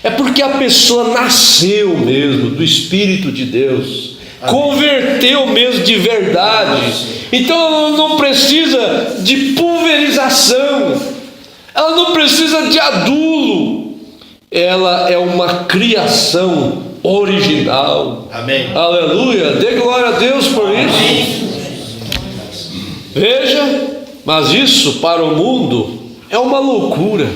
É porque a pessoa nasceu mesmo do Espírito de Deus, converteu mesmo de verdade. Então ela não precisa de pulverização, ela não precisa de adulo, ela é uma criação original. Amém. Aleluia, dê glória a Deus por isso. Veja, mas isso para o mundo é uma loucura.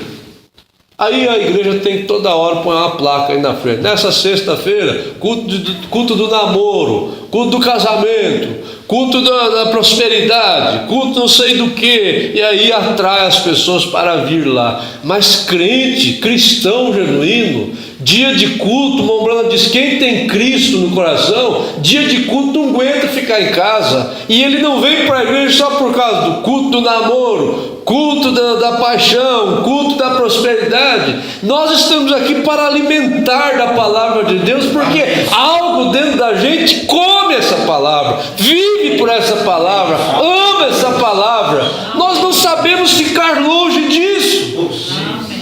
Aí a igreja tem que toda hora pôr uma placa aí na frente. Nessa sexta-feira, culto do namoro, culto do casamento, culto da prosperidade, culto não sei do que. E aí atrai as pessoas para vir lá. Mas crente, cristão genuíno, dia de culto, Mombrana diz, quem tem Cristo no coração, dia de culto não aguenta ficar em casa. E ele não vem para a igreja só por causa do culto do namoro, culto da paixão, culto da prosperidade. Nós estamos aqui para alimentar da palavra de Deus, porque algo dentro da gente come essa palavra, vive por essa palavra, ama essa palavra. Nós não sabemos ficar longe disso.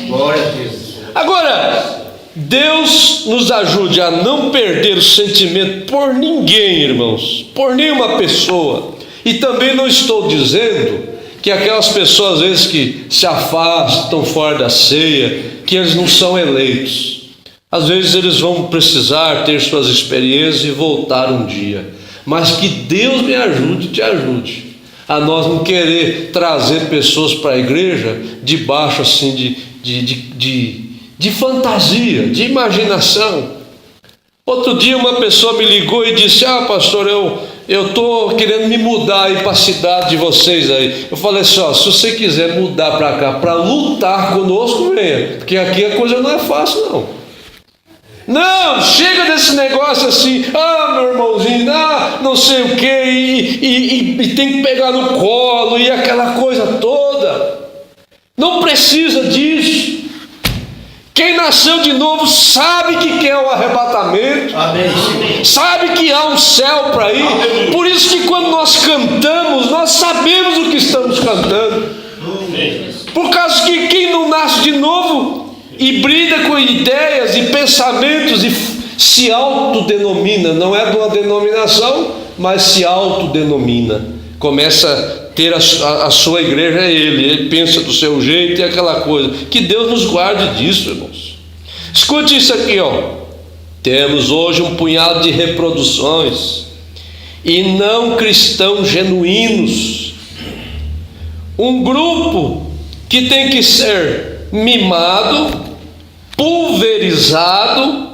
Glória a Deus. Agora, Deus nos ajude a não perder o sentimento por ninguém, irmãos, por nenhuma pessoa. E também não estou dizendo que aquelas pessoas às vezes que se afastam fora da ceia, que eles não são eleitos. Às vezes eles vão precisar ter suas experiências e voltar um dia. Mas que Deus me ajude e te ajude a nós não querer trazer pessoas para a igreja debaixo assim de fantasia, de imaginação. Outro dia uma pessoa me ligou e disse: pastor, eu estou querendo me mudar aí para a cidade de vocês aí. Eu falei assim: se você quiser mudar para cá para lutar conosco, venha, porque aqui a coisa não é fácil não. Não, chega desse negócio assim, meu irmãozinho, não sei o que, e tem que pegar no colo, e aquela coisa toda. Não precisa disso. Quem nasceu de novo sabe que quer o arrebatamento. Amém. Sabe que há um céu para ir. Amém. Por isso que quando nós cantamos, nós sabemos o que estamos cantando. Amém. Por causa que quem não nasce de novo hibrida com ideias e pensamentos e se autodenomina, não é de uma denominação, mas se autodenomina. Começa a ter a sua igreja, ele pensa do seu jeito e aquela coisa. Que Deus nos guarde disso, irmãos. Escute isso aqui, Temos hoje um punhado de reproduções e não cristãos genuínos. Um grupo que tem que ser mimado, pulverizado,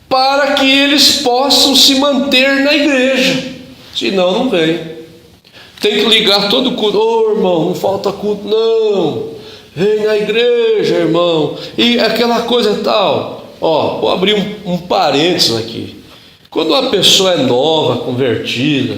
para que eles possam se manter na igreja. Senão não vem. Tem que ligar todo culto. Irmão, não falta culto não. Vem na igreja, irmão. E aquela coisa tal. Vou abrir um parênteses aqui. Quando uma pessoa é nova, convertida,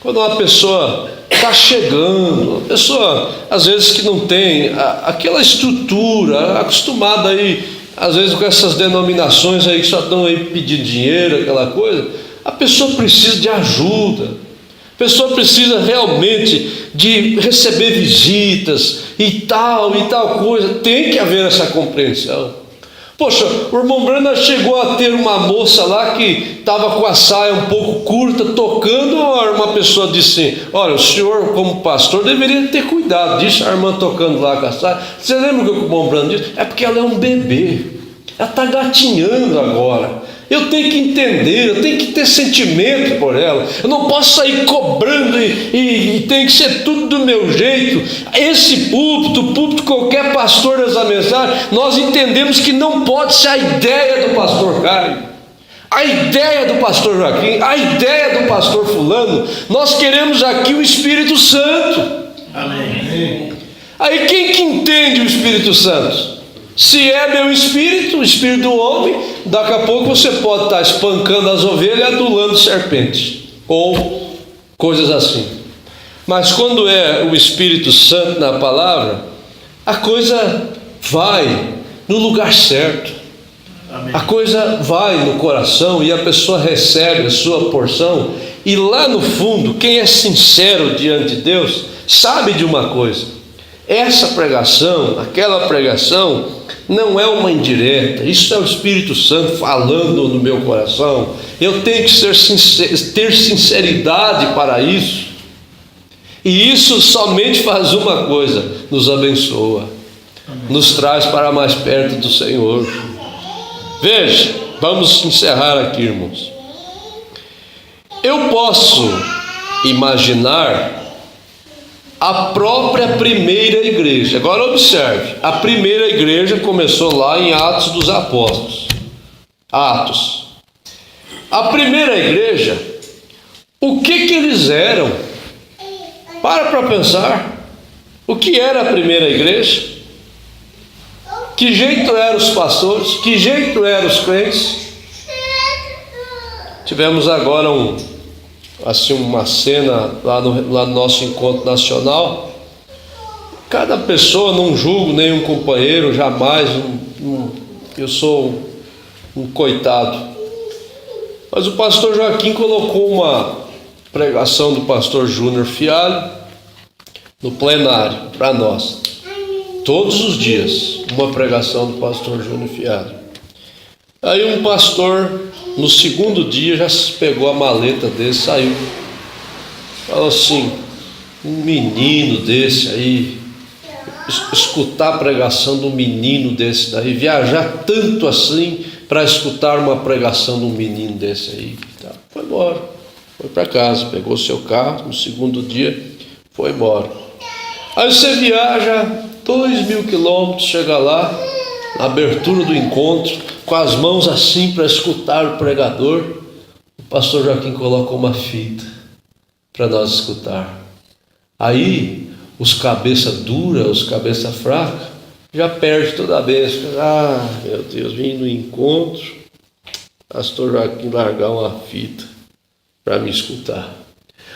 quando uma pessoa está chegando, uma pessoa às vezes que não tem aquela estrutura, acostumada aí, às vezes com essas denominações aí que só estão aí pedindo dinheiro, aquela coisa, a pessoa precisa de ajuda. A pessoa precisa realmente de receber visitas e tal coisa. Tem que haver essa compreensão. Poxa, o irmão Brana chegou a ter uma moça lá que estava com a saia um pouco curta, tocando. Uma pessoa disse: olha, o senhor como pastor deveria ter cuidado disso. A irmã tocando lá com a saia. Você lembra o que o irmão Brana disse? É porque ela é um bebê, ela está gatinhando agora. Eu tenho que entender, eu tenho que ter sentimento por ela. Eu não posso sair cobrando e tem que ser tudo do meu jeito. Esse púlpito, o púlpito qualquer pastor dessa mensagem, nós entendemos que não pode ser a ideia do pastor Caio, a ideia do pastor Joaquim, a ideia do pastor fulano. Nós queremos aqui o Espírito Santo. Amém. Aí quem que entende o Espírito Santo? Se é meu espírito, o espírito do homem, daqui a pouco você pode estar espancando as ovelhas e adulando serpentes, ou coisas assim. Mas quando é o Espírito Santo na palavra, a coisa vai no lugar certo. Amém. A coisa vai no coração e a pessoa recebe a sua porção. E lá no fundo, quem é sincero diante de Deus, sabe de uma coisa: essa pregação, aquela pregação, não é uma indireta. Isso é o Espírito Santo falando no meu coração. Eu tenho que ter sinceridade para isso. E isso somente faz uma coisa: nos abençoa, nos traz para mais perto do Senhor. Veja, vamos encerrar aqui, irmãos. Eu posso imaginar a própria primeira igreja. Agora observe, a primeira igreja começou lá em Atos dos Apóstolos. Atos. A primeira igreja, o que eles eram? Para pensar. O que era a primeira igreja? Que jeito eram os pastores? Que jeito eram os crentes? Tivemos agora uma cena lá no nosso encontro nacional. Cada pessoa, não julgo nenhum companheiro, jamais, eu sou um coitado. Mas o pastor Joaquim colocou uma pregação do pastor Júnior Fialho no plenário para nós. Todos os dias, uma pregação do pastor Júnior Fialho. Aí um pastor, no segundo dia, já pegou a maleta dele, saiu. Falou assim: um menino desse aí, escutar a pregação de um menino desse daí, viajar tanto assim para escutar uma pregação de um menino desse aí. Tá. Foi embora, foi para casa, pegou o seu carro, no segundo dia, foi embora. Aí você viaja 2.000 quilômetros, chega lá, na abertura do encontro, com as mãos assim para escutar o pregador. O pastor Joaquim colocou uma fita para nós escutar. Aí os cabeça dura, os cabeça fraca, já perde toda a bênção. Ah, meu Deus, vim no encontro, pastor Joaquim largar uma fita para me escutar.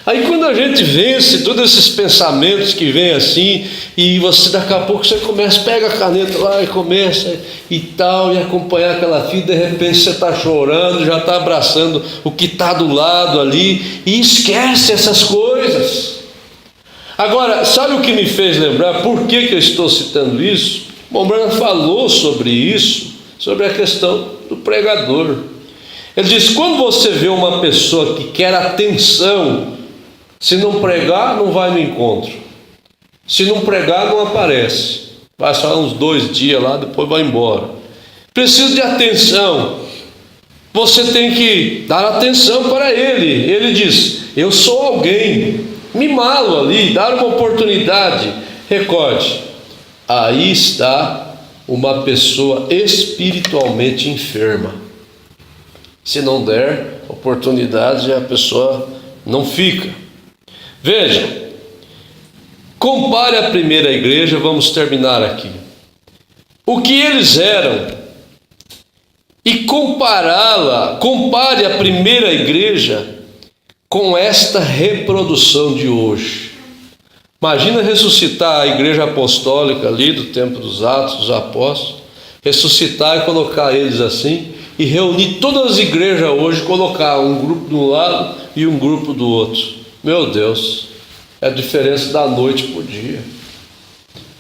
Aí quando a gente vence todos esses pensamentos que vêm assim, e você daqui a pouco você começa, pega a caneta lá e começa e tal, e acompanhar aquela fita, de repente você está chorando, já está abraçando o que está do lado ali, e esquece essas coisas. Agora, sabe o que me fez lembrar? Por que eu estou citando isso? Bom, Branham falou sobre isso, sobre a questão do pregador. Ele diz: quando você vê uma pessoa que quer atenção, se não pregar, não vai no encontro. Se não pregar, não aparece. Vai só uns 2 dias lá, depois vai embora. Precisa de atenção. Você tem que dar atenção para ele. Ele diz: eu sou alguém. Mimá-lo ali, dar uma oportunidade. Recorde, aí está uma pessoa espiritualmente enferma. Se não der oportunidade, a pessoa não fica. Veja, compare a primeira igreja, vamos terminar aqui. O que eles eram, e compare a primeira igreja com esta reprodução de hoje. Imagina ressuscitar a igreja apostólica ali do tempo dos Atos dos Apóstolos, ressuscitar e colocar eles assim, e reunir todas as igrejas hoje, colocar um grupo de um lado e um grupo do outro. Meu Deus, é a diferença da noite para o dia.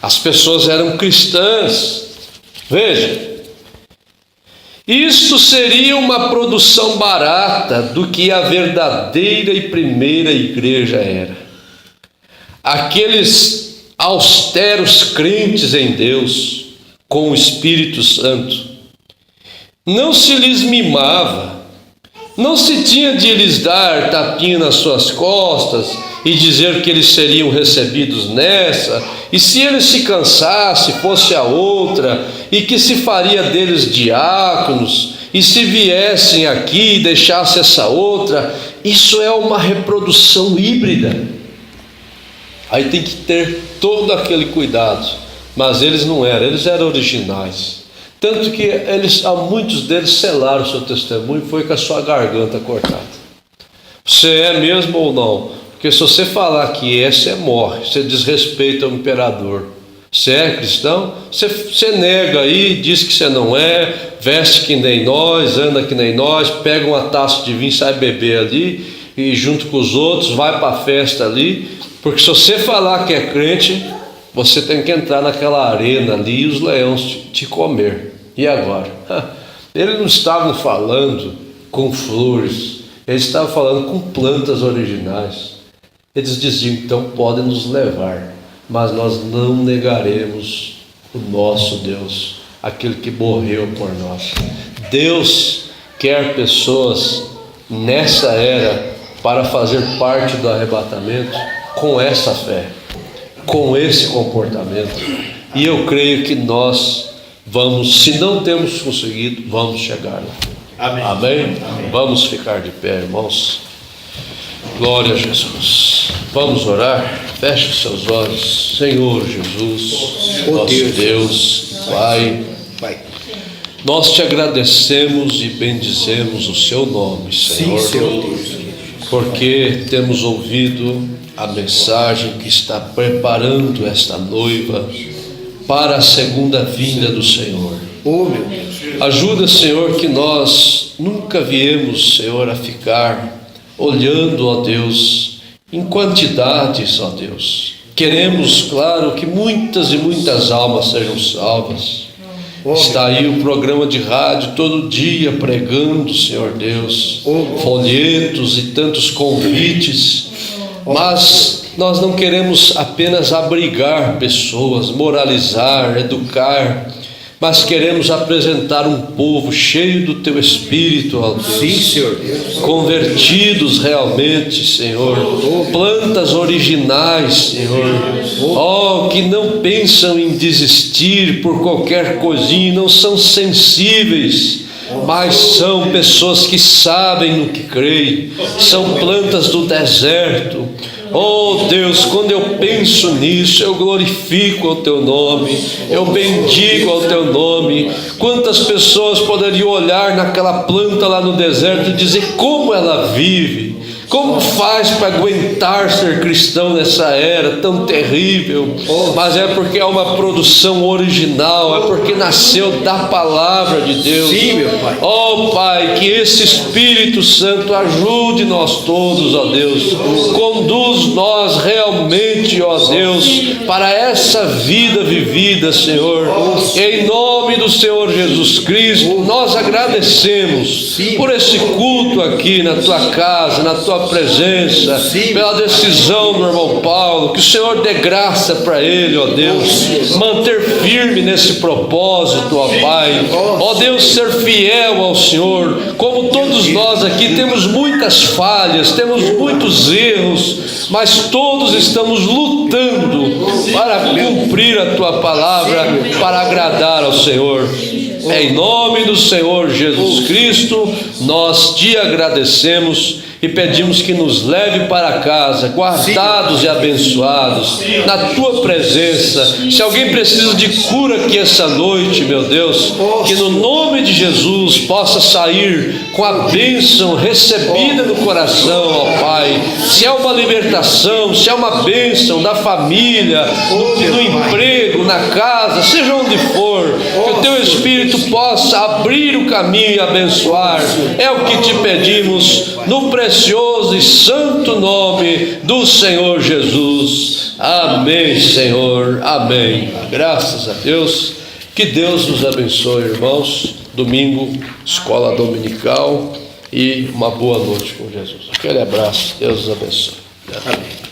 As pessoas eram cristãs. Veja, isto seria uma produção barata do que a verdadeira e primeira igreja era. Aqueles austeros crentes em Deus, com o Espírito Santo, não se lhes mimava, não se tinha de lhes dar tapinha nas suas costas e dizer que eles seriam recebidos nessa, e se eles se cansassem, fosse a outra, e que se faria deles diáconos, e se viessem aqui e deixasse essa outra. Isso é uma reprodução híbrida. Aí tem que ter todo aquele cuidado, mas eles não eram, eles eram originais. Tanto que muitos deles selaram o seu testemunho, foi com a sua garganta cortada. Você é mesmo ou não? Porque se você falar que é, você morre, você desrespeita o imperador. Você é cristão? Você nega aí, diz que você não é, veste que nem nós, anda que nem nós, pega uma taça de vinho, sai beber ali, e junto com os outros, vai para a festa ali. Porque se você falar que é crente, você tem que entrar naquela arena ali e os leões te comer. E agora? Eles não estavam falando com flores, eles estavam falando com plantas originais. Eles diziam, então podem nos levar, mas nós não negaremos o nosso Deus, aquele que morreu por nós. Deus quer pessoas nessa era para fazer parte do arrebatamento com essa fé, com esse comportamento. E eu creio que nós vamos, se não temos conseguido, vamos chegar lá. Amém. Amém? Amém. Vamos ficar de pé, irmãos. Glória a Jesus. Vamos orar. Feche os seus olhos. Senhor Jesus, nosso Deus, Pai, nós te agradecemos e bendizemos o seu nome, Senhor. Sim, Senhor Deus. Porque temos ouvido a mensagem que está preparando esta noiva para a segunda vinda do Senhor. Oh, meu Deus. Ajuda, Senhor, que nós nunca viemos, Senhor, a ficar olhando, ó Deus, em quantidades, ó Deus. Queremos, claro, que muitas e muitas almas sejam salvas. Está aí o programa de rádio todo dia pregando, Senhor Deus, folhetos e tantos convites, mas nós não queremos apenas abrigar pessoas, moralizar, educar, mas queremos apresentar um povo cheio do Teu Espírito, ó Deus. Sim, Senhor Deus. Convertidos realmente, Senhor. Plantas originais, Senhor. Oh, que não pensam em desistir por qualquer coisinha, não são sensíveis, mas são pessoas que sabem no que creem. São plantas do deserto. Oh Deus, quando eu penso nisso, eu glorifico o Teu nome, eu bendigo ao Teu nome. Quantas pessoas poderiam olhar naquela planta lá no deserto e dizer como ela vive, como faz para aguentar ser cristão nessa era tão terrível? Mas é porque é uma produção original, é porque nasceu da palavra de Deus. Sim, meu Pai. Oh Pai, que esse Espírito Santo ajude nós todos, ó Deus. Conduz nós realmente, ó Deus, para essa vida vivida, Senhor. Em nome do Senhor Jesus Cristo, nós agradecemos por esse culto aqui na Tua casa, na Tua presença, pela decisão do irmão Paulo. Que o Senhor dê graça para ele, ó Deus, manter firme nesse propósito, ó Pai. Ó Deus, ser fiel ao Senhor. Como todos nós aqui temos muitas falhas, temos muitos erros, mas todos estamos lutando para cumprir a Tua palavra, para agradar ao Senhor. Em nome do Senhor Jesus Cristo, nós te agradecemos e pedimos que nos leve para casa, guardados e abençoados, na Tua presença. Se alguém precisa de cura aqui essa noite, meu Deus, que no nome de Jesus possa sair com a bênção recebida no coração, ó Pai. Se é uma libertação, se é uma bênção da família, no emprego, na casa, seja onde for, que o Teu Espírito possa abrir o caminho e abençoar. É o que te pedimos no precioso e santo nome do Senhor Jesus. Amém, Senhor. Amém. Graças a Deus. Que Deus nos abençoe, irmãos. Domingo, escola dominical, e uma boa noite com Jesus. Aquele abraço. Deus os abençoe. Amém.